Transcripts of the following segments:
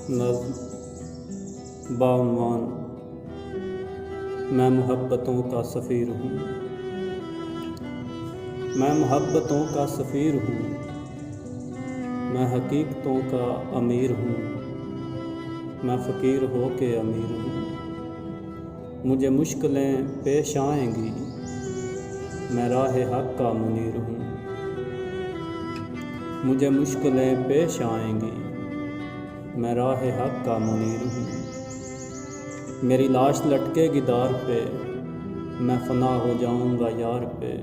نظم بعنوان میں محبتوں کا سفیر ہوں۔ میں محبتوں کا سفیر ہوں، میں حقیقتوں کا امیر ہوں، میں فقیر ہو کے امیر ہوں۔ مجھے مشکلیں پیش آئیں گی، میں راہ حق کا منیر ہوں۔ مجھے مشکلیں پیش آئیں گی، میں راہ حق کا منیر ہوں۔ میری لاش لٹکے گی دار پہ، میں فنا ہو جاؤں گا یار پہ۔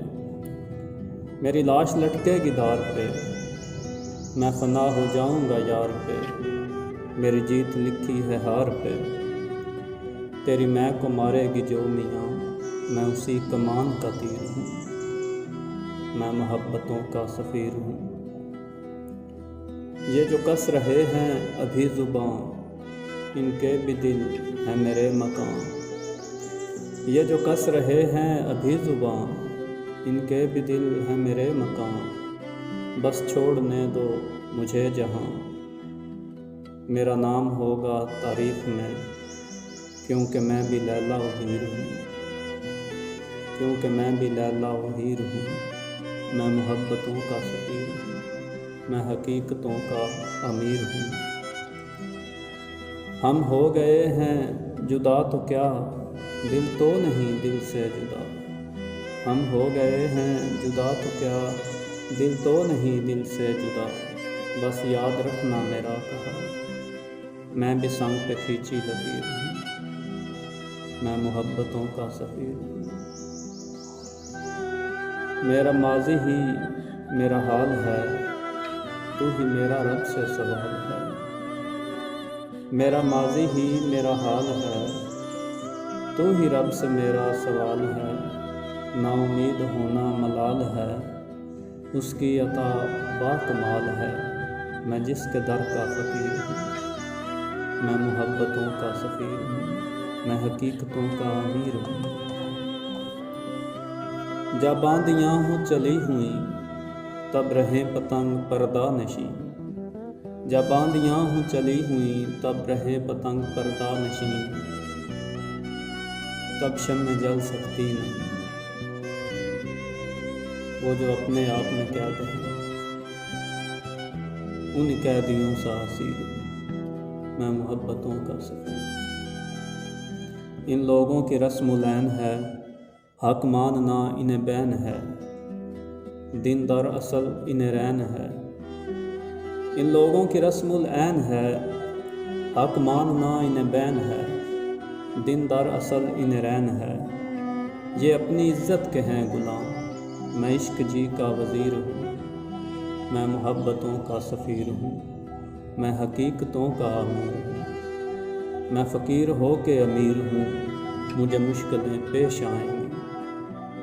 میری لاش لٹکے گی دار پہ، میں فنا ہو جاؤں گا یار پہ۔ میری جیت لکھی ہے ہار پہ، تیری میں کو مارے گی جو میاں، میں اسی کمان کا تیر ہوں۔ میں محبتوں کا سفیر ہوں۔ یہ جو کس رہے ہیں ابھی زباں، ان کے بھی دل ہے میرے مکان۔ یہ جو کس رہے ہیں ابھی زباں، ان کے بھی دل ہے میرے مکان۔ بس چھوڑنے دو مجھے جہاں، میرا نام ہوگا تاریخ میں، کیونکہ میں بھی لیلا و ہیر ہوں۔ کیونکہ میں بھی لیلا و ہیر ہوں۔ میں محبتوں کا سفیر ہوں، میں حقیقتوں کا امیر ہوں۔ ہم ہو گئے ہیں جدا تو کیا، دل تو نہیں دل سے جدا۔ ہم ہو گئے ہیں جدا تو کیا، دل تو نہیں دل سے جدا۔ بس یاد رکھنا میرا کہا، میں بھی سنگ پہ کھینچی لکیر ہوں۔ میں محبتوں کا سفیر ہوں۔ میرا ماضی ہی میرا حال ہے، تو ہی میرا رب سے سوال ہے۔ میرا ماضی ہی میرا حال ہے، تو ہی رب سے میرا سوال ہے۔ نا امید ہونا ملال ہے، اس کی عطا باکمال ہے۔ میں جس کے در کا فقیر ہوں۔ میں محبتوں کا سفیر ہوں، میں حقیقتوں کا امیر ہوں۔ جب باندیاں ہوں چلی ہوئیں، تب رہیں پتنگ پردہ نشیں۔ جب باندیاں ہوں چلی ہوئیں، تب رہے پتنگ پردہ نشیں۔ تب شمع جل سکتی نہیں، وہ جو اپنے آپ میں قید ہے، ان قیدیوں سا اسیر ہوں۔ میں محبتوں کا سفیر۔ ان لوگوں کی رسم العین ہے، حق ماننا انہیں بین ہے۔ دن در اصل انہیں رین ہے۔ ان لوگوں کی رسم العین ہے، حق ماننا انہیں بین ہے۔ دن در اصل انہیں رین ہے۔ یہ اپنی عزت کے ہیں غلام، میں عشق جی کا وزیر ہوں۔ میں محبتوں کا سفیر ہوں، میں حقیقتوں کا امیر ہوں۔ میں فقیر ہو کے امیر ہوں، مجھے مشکلیں پیش آئیں گی،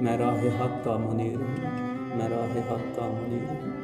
میں راہ حق کا منیر ہوں۔ میں راہ حق کا منیر ہوں۔